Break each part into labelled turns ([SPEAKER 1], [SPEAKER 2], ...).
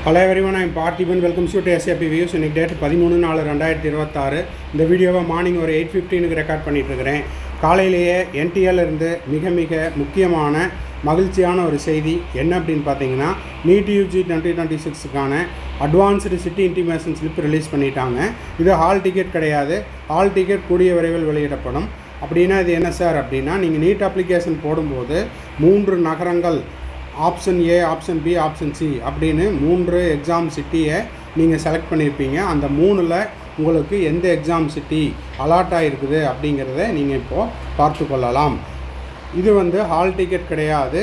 [SPEAKER 1] Hello everyone, I am Parthiban. Welcome to SAP views. இன்னைக்கு date 13/4/2026. இந்த வீடியோவை மார்னிங் ஒரு 8:15க்கு ரெக்கார்ட் பண்ணிகிட்ருக்கிறேன். காலையிலேயே என்டிஏல இருந்து மிக முக்கியமான மகிழ்ச்சியான ஒரு செய்தி என்ன அப்படின்னு பார்த்தீங்கன்னா, நீட் யூஜி 2026க்கான advanced city intimation slip release பண்ணிட்டாங்க. இது ஹால் டிக்கெட் கிடையாது. ஹால் டிக்கெட் கூடிய விரைவில் வெளியிடப்படும். அப்படின்னா இது என்ன சார் அப்படின்னா, நீங்கள் நீட் அப்ளிகேஷன் போடும்போது 3 நகரங்கள், option A, option B, option C அப்படின்னு 3 எக்ஸாம் சிட்டியை நீங்கள் செலக்ட் பண்ணியிருப்பீங்க. அந்த 3ல் உங்களுக்கு எந்த எக்ஸாம் சிட்டி அலாட் ஆகிருக்குது அப்படிங்கிறத நீங்கள் இப்போது பார்த்து கொள்ளலாம். இது ஹால் டிக்கெட் கிடையாது.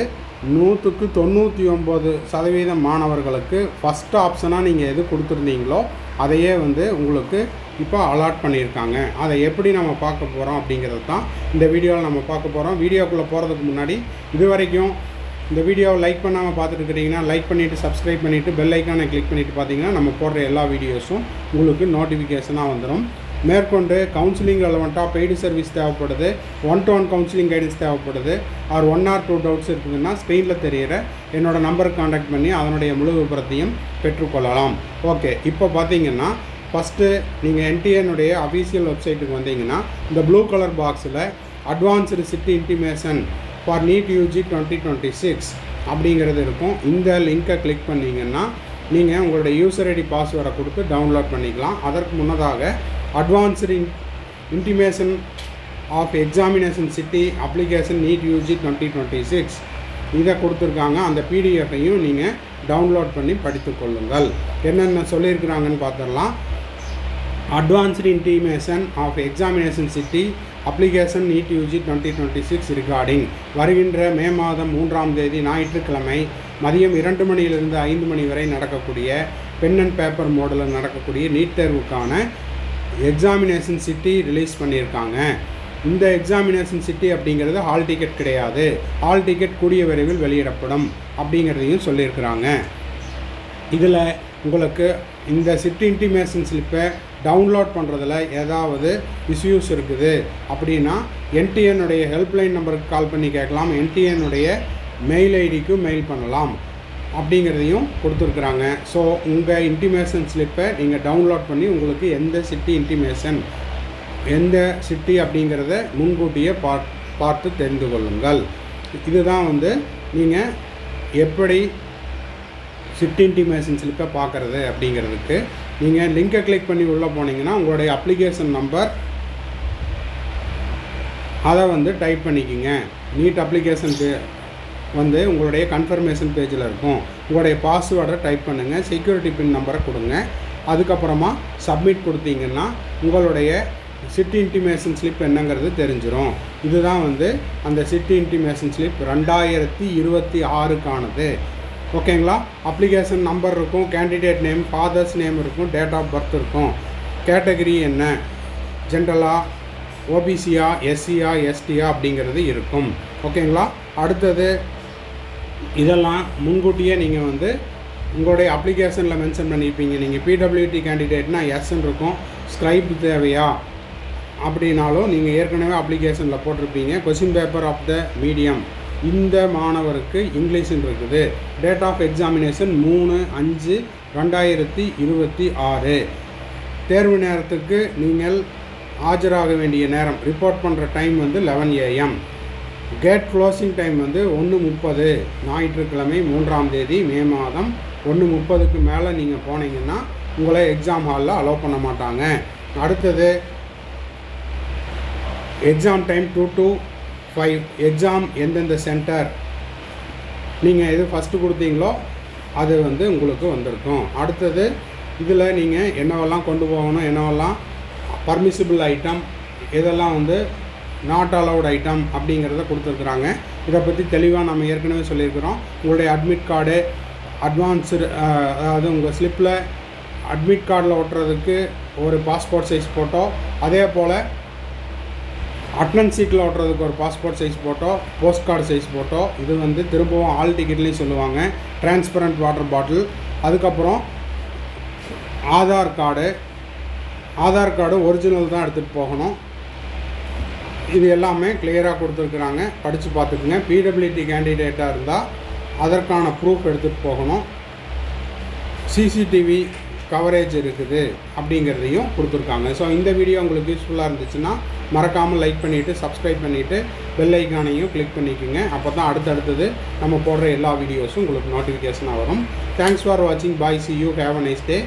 [SPEAKER 1] 100க்கு 99% மாணவர்களுக்கு ஃபஸ்ட் ஆப்ஷனாக நீங்கள் எது கொடுத்துருந்தீங்களோ அதையே உங்களுக்கு இப்போ அலாட் பண்ணியிருக்காங்க. அதை எப்படி நம்ம பார்க்க போகிறோம் அப்படிங்கிறது தான் இந்த வீடியோவில் நம்ம பார்க்க போகிறோம். வீடியோக்குள்ளே போகிறதுக்கு முன்னாடி இது வரைக்கும் இந்த வீடியோவை லைக் பண்ணாமல் பார்த்துட்டு இருக்கிறீங்கன்னா லைக் பண்ணிவிட்டு சப்ஸ்கிரைப் பண்ணிவிட்டு பெல் ஐக்கானை கிளிக் பண்ணிவிட்டு பார்த்தீங்கன்னா நம்ம போடுற எல்லா வீடியோஸும் உங்களுக்கு நோட்டிஃபிகேஷனாக வந்துடும். மேற்கொண்டு கவுன்சிலிங் ரெலவெண்ட்டாக பெய்டு சர்வீஸ் தேவைப்படுது, 1-to-1 கவுன்சிலிங் கைடன்ஸ் தேவைப்படுது, ஆர் 1 or 2 டவுட்ஸ் இருக்குதுன்னா ஸ்க்ரீனில் தெரிகிற என்னோடய நம்பருக்கு கான்டாக்ட் பண்ணி அதனுடைய முழு விபரத்தையும் பெற்றுக்கொள்ளலாம். ஓகே, இப்போ பார்த்தீங்கன்னா ஃபஸ்ட்டு நீங்கள் என்டிஏனுடைய அஃபீஷியல் வெப்சைட்டுக்கு வந்தீங்கன்னா இந்த ப்ளூ கலர் பாக்ஸில் advanced city intimation for NEET UG 2026 அப்படிங்கிறது இருக்கும். இந்த லிங்க்கை கிளிக் பண்ணிங்கன்னா நீங்கள் உங்களுடைய யூசர் ஐடி பாஸ்வேர்டை கொடுத்து டவுன்லோட் பண்ணிக்கலாம். அதற்கு முன்னதாக advanced intimation of examination city application NEET UG 2026 இதை கொடுத்துருக்காங்க. அந்த பிடிஎஃப்பையும் நீங்கள் டவுன்லோட் பண்ணி படித்து கொள்ளுங்கள். என்னென்ன சொல்லியிருக்கிறாங்கன்னு பார்த்துடலாம். Advanced intimation of examination city application NEET UG 2026 regarding வருகின்ற மே மாதம் 3ஆம் தேதி ஞாயிற்றுக்கிழமை மதியம் 2 மணியிலிருந்து 5 மணி வரை நடக்கக்கூடிய பென் அண்ட் பேப்பர் மோடில் நடக்கக்கூடிய நீட் தேர்வுக்கான எக்ஸாமினேஷன் சிட்டி ரிலீஸ் பண்ணியிருக்காங்க. இந்த எக்ஸாமினேஷன் சிட்டி அப்படிங்கிறது ஹால் டிக்கெட் கிடையாது. ஹால் டிக்கெட் கூடிய விரைவில் வெளியிடப்படும் அப்படிங்கிறதையும் சொல்லியிருக்கிறாங்க. இதில் உங்களுக்கு இந்த சிட்டி இன்டிமேஷன் ஸ்லிப்பை டவுன்லோட் பண்ணுறதுல ஏதாவது இஷ்யூஸ் இருக்குது அப்படின்னா என்டிஏனுடைய ஹெல்ப்லைன் நம்பருக்கு கால் பண்ணி கேட்கலாம். என்டிஏனுடைய மெயில் ஐடிக்கு மெயில் பண்ணலாம் அப்படிங்கிறதையும் கொடுத்துருக்குறாங்க. ஸோ உங்கள் இன்டிமேஷன் ஸ்லிப்பை நீங்கள் டவுன்லோட் பண்ணி உங்களுக்கு எந்த சிட்டி இன்டிமேஷன், எந்த சிட்டி அப்படிங்கிறத முன்கூட்டியே பார்த்து தெரிந்து கொள்ளுங்கள். இதுதான் நீங்கள் எப்படி சிட்டி இன்டிமேஷன் ஸ்லிப்பை பார்க்குறது அப்படிங்கிறதுக்கு நீங்கள் லிங்கை கிளிக் பண்ணி உள்ளே போனீங்கன்னா உங்களுடைய அப்ளிகேஷன் நம்பர் அதை டைப் பண்ணிக்கிங்க. நீட் அப்ளிகேஷனுக்கு உங்களுடைய கன்ஃபர்மேஷன் பேஜில் இருக்கும். உங்களுடைய பாஸ்வேர்டை டைப் பண்ணுங்கள், செக்யூரிட்டி பின் நம்பரை கொடுங்க. அதுக்கப்புறமா சப்மிட் கொடுத்தீங்கன்னா உங்களுடைய சிட்டி இன்டிமேஷன் ஸ்லிப் என்னங்கிறது தெரிஞ்சிடும். இதுதான் அந்த சிட்டி இன்டிமேஷன் ஸ்லிப் 2026க்கானது. ஓகேங்களா? அப்ளிகேஷன் நம்பர் இருக்கும், கேண்டிடேட் நேம், ஃபாதர்ஸ் நேம் இருக்கும், டேட் ஆஃப் பர்த் இருக்கும், கேட்டகரி என்ன, ஜென்ரலா, ஓபிசியா, எஸ்சியா, எஸ்டியா அப்படிங்கிறது இருக்கும். ஓகேங்களா? அடுத்தது இதெல்லாம் முன்கூட்டியே நீங்கள் உங்களுடைய அப்ளிகேஷனில் மென்ஷன் பண்ணியிருப்பீங்க. நீங்கள் பிடபிள்யூடி கேண்டிடேட்னா எஸ்ன்னு இருக்கும். ஸ்க்ரைப் தேவையா அப்படின்னாலும் நீங்கள் ஏற்கனவே அப்ளிகேஷனில் போட்டிருப்பீங்க. Question paper of the medium இந்த மாணவருக்கு இங்கிலீஷுன்னு இருக்குது. Date of examination 3/5/2026. தேர்வு நேரத்துக்கு நீங்கள் ஆஜராக வேண்டிய நேரம், ரிப்போர்ட் பண்ணுற time 11 AM. Gate closing time 1:30 ஞாயிற்றுக்கிழமை 3ஆம் தேதி மே மாதம் 1:30க்கு மேலே நீங்கள் போனீங்கன்னா உங்களை எக்ஸாம் ஹாலில் அலோவ் பண்ண மாட்டாங்க. அடுத்தது எக்ஸாம் டைம் 2 to 5. எக்ஸாம் எந்தெந்த சென்டர் நீங்கள் எது ஃபஸ்ட்டு கொடுத்தீங்களோ அது உங்களுக்கு வந்திருக்கும். அடுத்தது இதில் நீங்கள் என்னவெல்லாம் கொண்டு போகணும், என்னவெல்லாம் பர்மிசிபிள் ஐட்டம், இதெல்லாம் நாட் அலவுட் ஐட்டம் அப்படிங்கிறத கொடுத்துருக்குறாங்க. இதை பற்றி தெளிவாக நம்ம ஏற்கனவே சொல்லியிருக்கிறோம். உங்களுடைய அட்மிட் கார்டு, அட்வான்ஸு, அதாவது உங்கள் ஸ்லிப்பில் அட்மிட் கார்டில் ஒட்டுறதுக்கு ஒரு பாஸ்போர்ட் சைஸ் ஃபோட்டோ, அதே போல் அட்டனன்ஸ் சீட்டில் ஓட்டுறதுக்கு ஒரு passport size photo, post card size photo, இது திரும்பவும் ஆல் டிக்கெட்லேயும் சொல்லுவாங்க. டிரான்ஸ்பரண்ட் வாட்டர் பாட்டில், அதுக்கப்புறம் ஆதார் கார்டு ஒரிஜினல் தான் எடுத்துகிட்டு போகணும். இது எல்லாமே கிளியராக கொடுத்துருக்குறாங்க, படித்து பார்த்துக்குங்க. பிடபிள்யூடி கேண்டிடேட்டாக இருந்தால் அதற்கான ப்ரூஃப் எடுத்துகிட்டு போகணும். சிசிடிவி கவரேஜ் இருக்குது அப்படிங்கிறதையும் கொடுத்துருக்காங்க. ஸோ இந்த வீடியோ உங்களுக்கு யூஸ்ஃபுல்லாக இருந்துச்சுன்னா மறக்காமல் லைக் பண்ணிவிட்டு சப்ஸ்கிரைப் பண்ணிவிட்டு பெல் ஐக்கானையும் கிளிக் பண்ணிக்கோங்க. அப்போ தான் அடுத்தடுத்தது நம்ம போடுற எல்லா வீடியோஸும் உங்களுக்கு நோட்டிஃபிகேஷனாக வரும். தேங்க்ஸ் ஃபார் வாட்சிங். Bye, see you, have a nice day.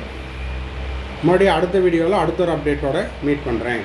[SPEAKER 1] மறுபடியும் அடுத்த வீடியோவில் அடுத்த ஒரு அப்டேட்டோட மீட் பண்ணுறேன்.